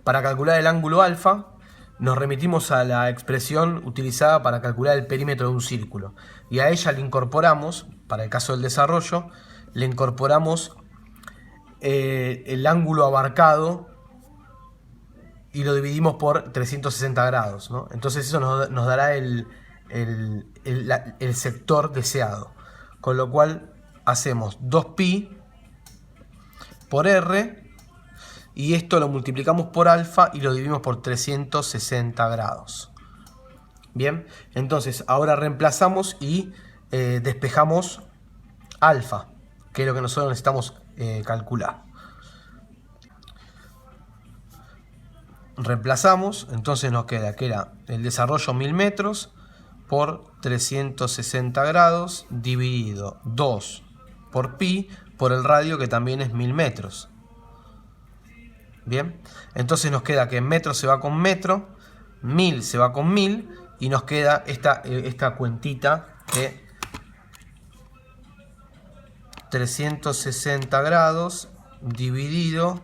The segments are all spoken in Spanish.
Para calcular el ángulo alfa, nos remitimos a la expresión utilizada para calcular el perímetro de un círculo. Y a ella le incorporamos, para el caso del desarrollo, le incorporamos el ángulo abarcado y lo dividimos por 360 grados, ¿no? Entonces eso nos dará el sector deseado. Con lo cual hacemos 2pi por r, y esto lo multiplicamos por alfa y lo dividimos por 360 grados. Bien, entonces ahora reemplazamos y despejamos alfa, que es lo que nosotros necesitamos calcular. Reemplazamos, entonces nos queda que era el desarrollo 1000 metros por 360 grados dividido 2 por pi por el radio, que también es 1000 metros. Bien, entonces nos queda que metro se va con metro, 1000 se va con 1000 y nos queda esta cuentita de 360 grados dividido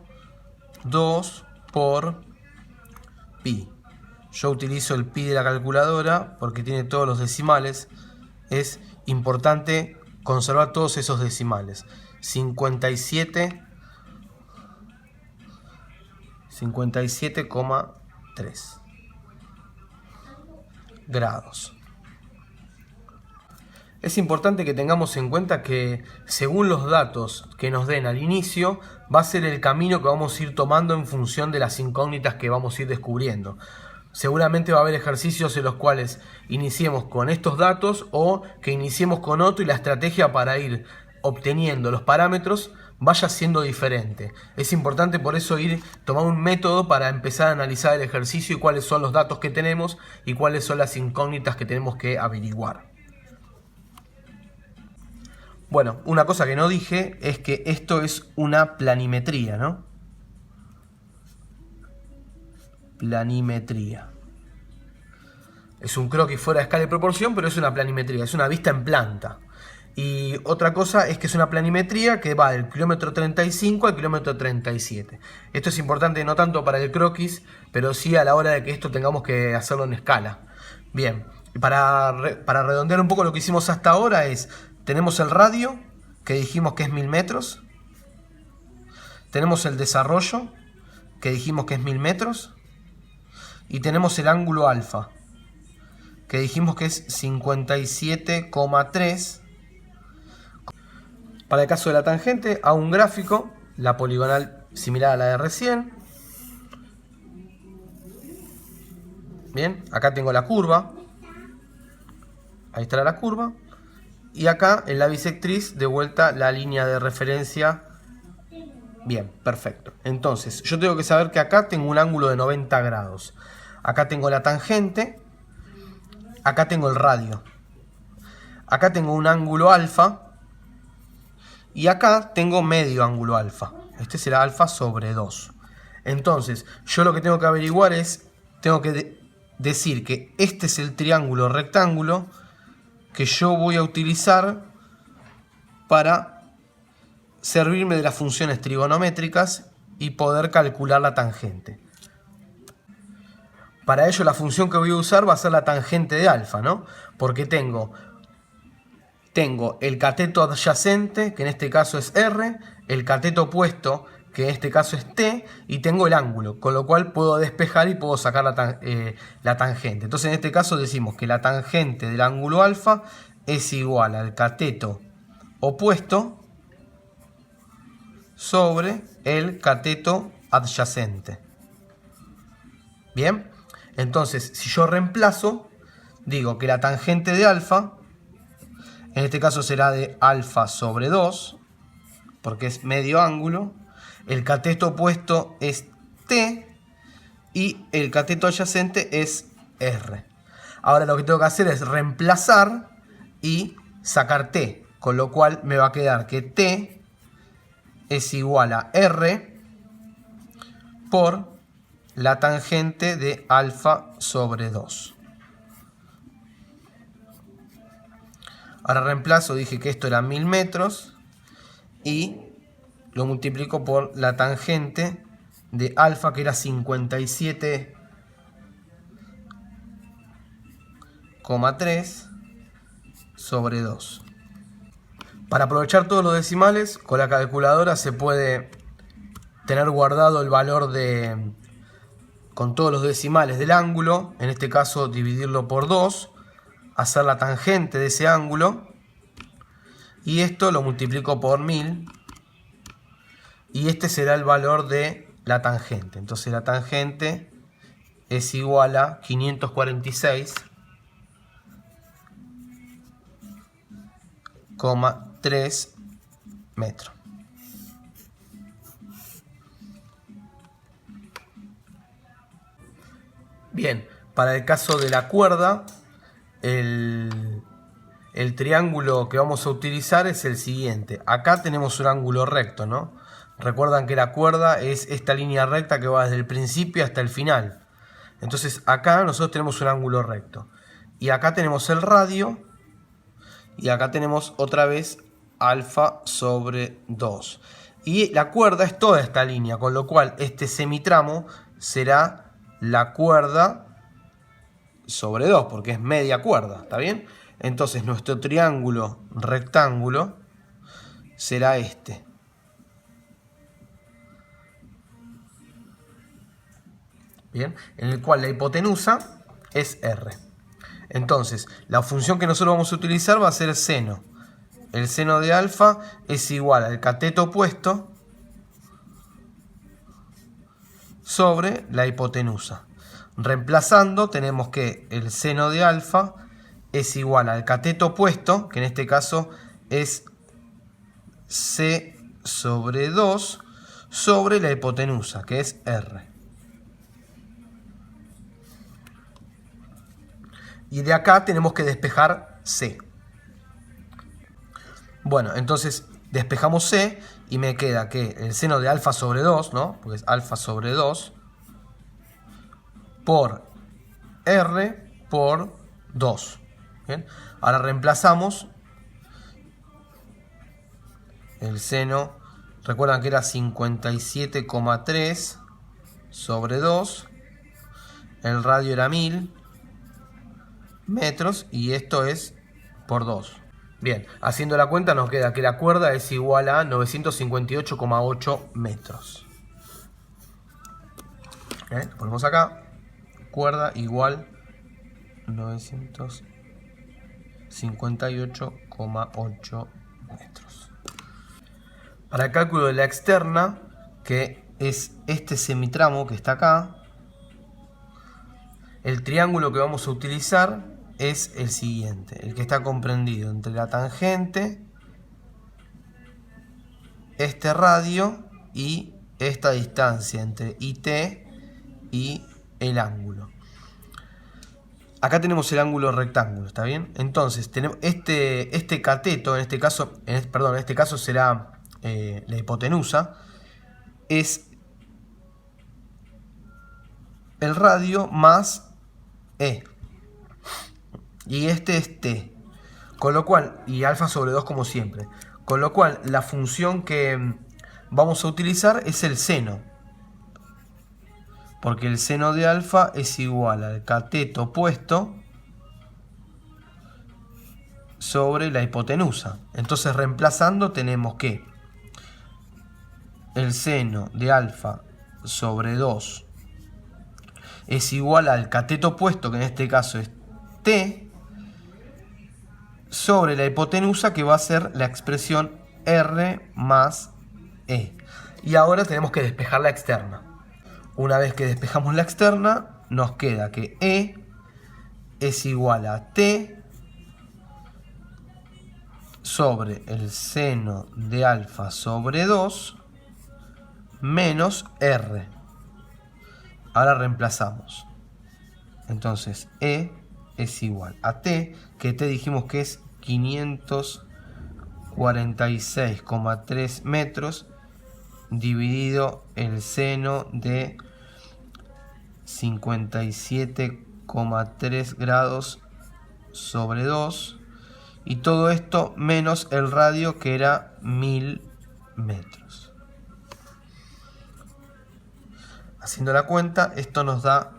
2 por pi. Yo utilizo el pi de la calculadora porque tiene todos los decimales. Es importante conservar todos esos decimales. 57,3 grados. Es importante que tengamos en cuenta que según los datos que nos den al inicio, va a ser el camino que vamos a ir tomando en función de las incógnitas que vamos a ir descubriendo. Seguramente va a haber ejercicios en los cuales iniciemos con estos datos o que iniciemos con otro y la estrategia para ir obteniendo los parámetros vaya siendo diferente. Es importante por eso ir tomando un método para empezar a analizar el ejercicio y cuáles son los datos que tenemos y cuáles son las incógnitas que tenemos que averiguar. Bueno, una cosa que no dije es que esto es una planimetría, ¿no? Planimetría. Es un croquis fuera de escala y proporción, pero es una planimetría, es una vista en planta. Y otra cosa es que es una planimetría que va del kilómetro 35 al kilómetro 37. Esto es importante no tanto para el croquis, pero sí a la hora de que esto tengamos que hacerlo en escala. Bien, para redondear un poco lo que hicimos hasta ahora es... Tenemos el radio, que dijimos que es 1000 metros. Tenemos el desarrollo, que dijimos que es 1000 metros. Y tenemos el ángulo alfa, que dijimos que es 57,3. Para el caso de la tangente, hago un gráfico, la poligonal similar a la de recién. Bien, acá tengo la curva. Ahí está la curva. Y acá en la bisectriz de vuelta la línea de referencia. Bien, perfecto. Entonces yo tengo que saber que acá tengo un ángulo de 90 grados. Acá tengo la tangente. Acá tengo el radio. Acá tengo un ángulo alfa. Y acá tengo medio ángulo alfa. Este será alfa sobre 2. Entonces yo lo que tengo que averiguar es, tengo que decir que este es el triángulo rectángulo que yo voy a utilizar para servirme de las funciones trigonométricas y poder calcular la tangente. Para ello la función que voy a usar va a ser la tangente de alfa, ¿no? Porque tengo el cateto adyacente, que en este caso es R, el cateto opuesto, que en este caso es T, y tengo el ángulo, con lo cual puedo despejar y puedo sacar la tangente. Entonces en este caso decimos que la tangente del ángulo alfa es igual al cateto opuesto sobre el cateto adyacente. Bien, entonces si yo reemplazo, digo que la tangente de alfa, en este caso será de alfa sobre 2, porque es medio ángulo. El cateto opuesto es T y el cateto adyacente es R. Ahora lo que tengo que hacer es reemplazar y sacar T, con lo cual me va a quedar que T es igual a R por la tangente de alfa sobre 2. Ahora reemplazo, dije que esto era 1000 metros y lo multiplico por la tangente de alfa, que era 57,3 sobre 2. Para aprovechar todos los decimales, con la calculadora se puede tener guardado el valor con todos los decimales del ángulo, en este caso dividirlo por 2, hacer la tangente de ese ángulo, y esto lo multiplico por 1000, y este será el valor de la tangente. Entonces la tangente es igual a 546,3 metros. Bien, para el caso de la cuerda, el triángulo que vamos a utilizar es el siguiente. Acá tenemos un ángulo recto, ¿no? Recuerdan que la cuerda es esta línea recta que va desde el principio hasta el final. Entonces acá nosotros tenemos un ángulo recto. Y acá tenemos el radio. Y acá tenemos otra vez alfa sobre 2. Y la cuerda es toda esta línea, con lo cual este semitramo será la cuerda sobre 2, porque es media cuerda, ¿está bien? Entonces nuestro triángulo rectángulo será este. Bien, en el cual la hipotenusa es R. Entonces, la función que nosotros vamos a utilizar va a ser seno. El seno de alfa es igual al cateto opuesto sobre la hipotenusa. Reemplazando, tenemos que el seno de alfa es igual al cateto opuesto, que en este caso es C sobre 2, sobre la hipotenusa, que es R. Y de acá tenemos que despejar C. Bueno, entonces despejamos C y me queda que el seno de alfa sobre 2, ¿no? Porque es alfa sobre 2, por R por 2. ¿Bien? Ahora reemplazamos el seno, recuerdan que era 57,3 sobre 2, el radio era 1000 metros y esto es por 2. Bien, haciendo la cuenta nos queda que la cuerda es igual a 958,8 metros. Lo ponemos acá, cuerda igual 958,8 metros. Para el cálculo de la externa, que es este semitramo que está acá, el triángulo que vamos a utilizar es el siguiente, el que está comprendido entre la tangente, este radio y esta distancia entre IT y el ángulo. Acá tenemos el ángulo rectángulo, ¿está bien? Entonces, tenemos este cateto, en este caso será la hipotenusa, es el radio más E. Y este es T. Con lo cual, y alfa sobre 2 como siempre. Con lo cual, la función que vamos a utilizar es el seno. Porque el seno de alfa es igual al cateto opuesto sobre la hipotenusa. Entonces, reemplazando, tenemos que el seno de alfa sobre 2 es igual al cateto opuesto, que en este caso es T, sobre la hipotenusa, que va a ser la expresión R más E. Y ahora tenemos que despejar la externa. Una vez que despejamos la externa, nos queda que E es igual a T sobre el seno de alfa sobre 2 menos R. Ahora reemplazamos. Entonces E es igual a T, que T dijimos que es 546,3 metros, dividido el seno de 57,3 grados sobre 2, y todo esto menos el radio, que era 1000 metros. Haciendo la cuenta, esto nos da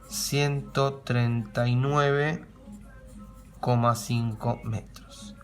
139,5 metros.